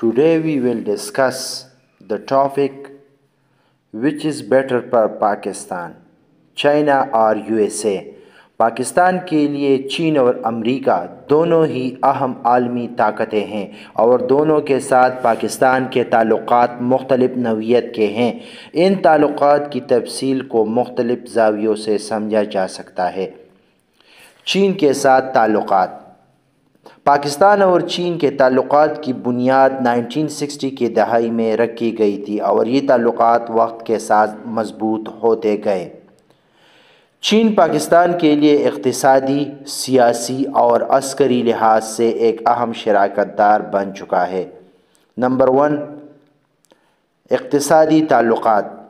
Today we will discuss the topic which is better for Pakistan, China or USA. Pakistan کے لیے چین اور امریکہ دونوں ہی اہم عالمی طاقتیں ہیں اور دونوں کے ساتھ پاکستان کے تعلقات مختلف نوعیت کے ہیں۔ ان تعلقات کی تفصیل کو مختلف زاویوں سے سمجھا جا سکتا ہے۔ چین کے ساتھ تعلقات۔ پاکستان اور چین کے تعلقات کی بنیاد 1960 کی دہائی میں رکھی گئی تھی اور یہ تعلقات وقت کے ساتھ مضبوط ہوتے گئے۔ چین پاکستان کے لیے اقتصادی، سیاسی اور عسکری لحاظ سے ایک اہم شراکت دار بن چکا ہے۔ نمبر 1، اقتصادی تعلقات۔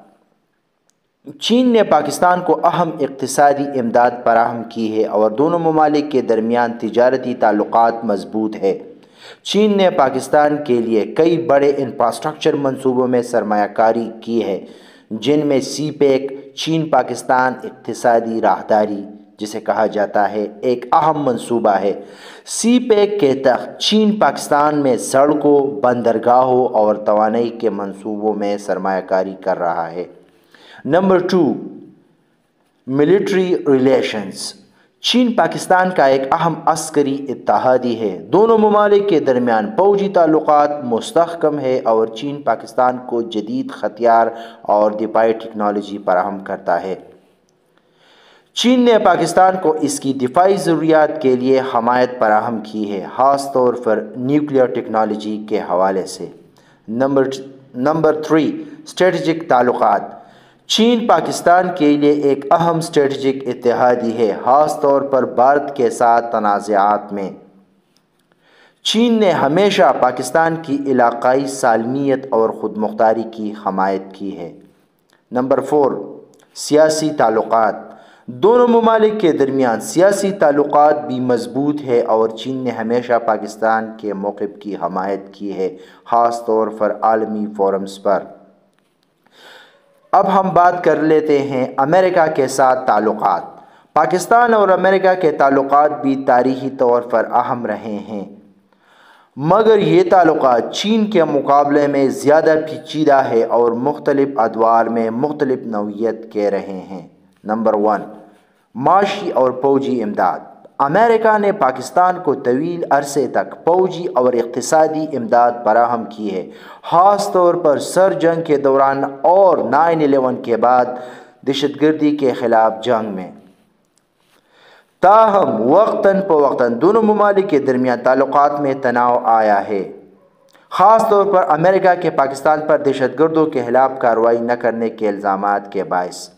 چین نے پاکستان کو اہم اقتصادی امداد فراہم کی ہے اور دونوں ممالک کے درمیان تجارتی تعلقات مضبوط ہے۔ چین نے پاکستان کے لیے کئی بڑے انفراسٹرکچر منصوبوں میں سرمایہ کاری کی ہے، جن میں سی پیک، چین پاکستان اقتصادی راہداری جسے کہا جاتا ہے، ایک اہم منصوبہ ہے۔ سی پیک کے تحت چین پاکستان میں سڑکوں، بندرگاہوں اور توانائی کے منصوبوں میں سرمایہ کاری کر رہا ہے۔ Number 2، military relations. چین پاکستان کا ایک اہم عسکری اتحادی ہے۔ دونوں ممالک کے درمیان فوجی تعلقات مستحکم ہے اور چین پاکستان کو جدید ہتھیار اور دفاعی ٹیکنالوجی فراہم کرتا ہے۔ چین نے پاکستان کو اس کی دفاعی ضروریات کے لیے حمایت فراہم کی ہے، خاص طور پر نیوکلیئر ٹیکنالوجی کے حوالے سے۔ نمبر 3، اسٹریٹجک تعلقات۔ چین پاکستان کے لیے ایک اہم اسٹریٹجک اتحادی ہے، خاص طور پر بھارت کے ساتھ تنازعات میں۔ چین نے ہمیشہ پاکستان کی علاقائی سالمیت اور خود مختاری کی حمایت کی ہے۔ نمبر 4، سیاسی تعلقات۔ دونوں ممالک کے درمیان سیاسی تعلقات بھی مضبوط ہے اور چین نے ہمیشہ پاکستان کے موقف کی حمایت کی ہے، خاص طور پر عالمی فورمز پر۔ اب ہم بات کر لیتے ہیں امریکہ کے ساتھ تعلقات۔ پاکستان اور امریکہ کے تعلقات بھی تاریخی طور پر اہم رہے ہیں، مگر یہ تعلقات چین کے مقابلے میں زیادہ پیچیدہ ہے اور مختلف ادوار میں مختلف نوعیت کے رہے ہیں۔ نمبر 1، معاشی اور فوجی امداد۔ امریکہ نے پاکستان کو طویل عرصے تک فوجی اور اقتصادی امداد فراہم کی ہے، خاص طور پر سر جنگ کے دوران اور 9/11 کے بعد دہشت گردی کے خلاف جنگ میں۔ تاہم وقتاً فوقتاً دونوں ممالک کے درمیان تعلقات میں تناؤ آیا ہے، خاص طور پر امریکہ کے پاکستان پر دہشت گردوں کے خلاف کارروائی نہ کرنے کے الزامات کے باعث۔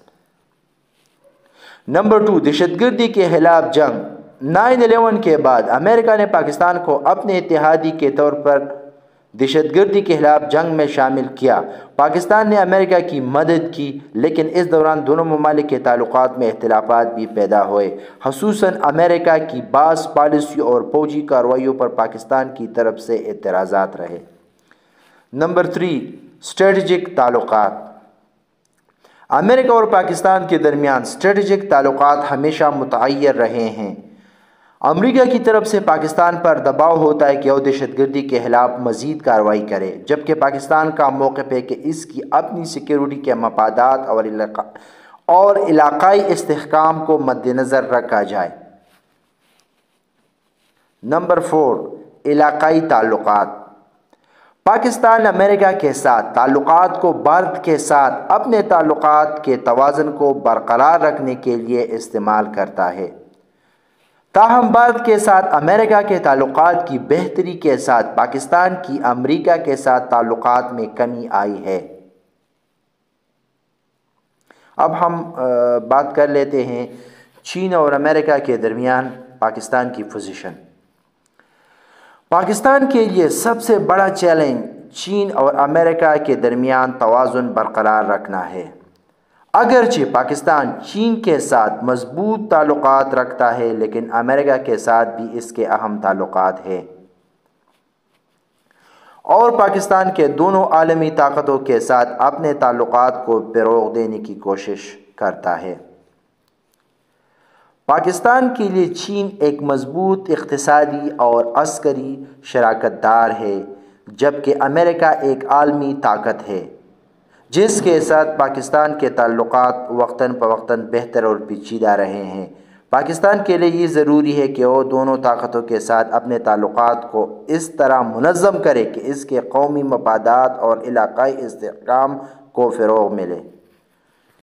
نمبر 2، دہشت گردی کے خلاف جنگ۔ 9/11 کے بعد امریکہ نے پاکستان کو اپنے اتحادی کے طور پر دہشت گردی کے خلاف جنگ میں شامل کیا۔ پاکستان نے امریکہ کی مدد کی، لیکن اس دوران دونوں ممالک کے تعلقات میں اختلافات بھی پیدا ہوئے، خصوصاً امریکہ کی بعض پالیسیوں اور فوجی کارروائیوں پر پاکستان کی طرف سے اعتراضات رہے۔ نمبر 3، اسٹریٹجک تعلقات۔ امریکہ اور پاکستان کے درمیان اسٹریٹجک تعلقات ہمیشہ متغیر رہے ہیں۔ امریکہ کی طرف سے پاکستان پر دباؤ ہوتا ہے کہ وہ دہشت گردی کے خلاف مزید کارروائی کرے، جبکہ پاکستان کا موقف ہے کہ اس کی اپنی سیکیورٹی کے مفادات اور علاقائی استحکام کو مد نظر رکھا جائے۔ نمبر 4، علاقائی تعلقات۔ پاکستان امریکہ کے ساتھ تعلقات کو بھارت کے ساتھ اپنے تعلقات کے توازن کو برقرار رکھنے کے لیے استعمال کرتا ہے۔ تاہم بھارت کے ساتھ امریکہ کے تعلقات کی بہتری کے ساتھ پاکستان کی امریکہ کے ساتھ تعلقات میں کمی آئی ہے۔ اب ہم بات کر لیتے ہیں چین اور امریکہ کے درمیان پاکستان کی پوزیشن۔ پاکستان کے لیے سب سے بڑا چیلنج چین اور امریکہ کے درمیان توازن برقرار رکھنا ہے۔ اگرچہ پاکستان چین کے ساتھ مضبوط تعلقات رکھتا ہے، لیکن امریکہ کے ساتھ بھی اس کے اہم تعلقات ہیں اور پاکستان کے دونوں عالمی طاقتوں کے ساتھ اپنے تعلقات کو فروغ دینے کی کوشش کرتا ہے۔ پاکستان کے لیے چین ایک مضبوط اقتصادی اور عسکری شراکت دار ہے، جبکہ امریکہ ایک عالمی طاقت ہے جس کے ساتھ پاکستان کے تعلقات وقتاً فوقتاً بہتر اور پیچیدہ رہے ہیں۔ پاکستان کے لیے یہ ضروری ہے کہ وہ دونوں طاقتوں کے ساتھ اپنے تعلقات کو اس طرح منظم کرے کہ اس کے قومی مفادات اور علاقائی استحکام کو فروغ ملے۔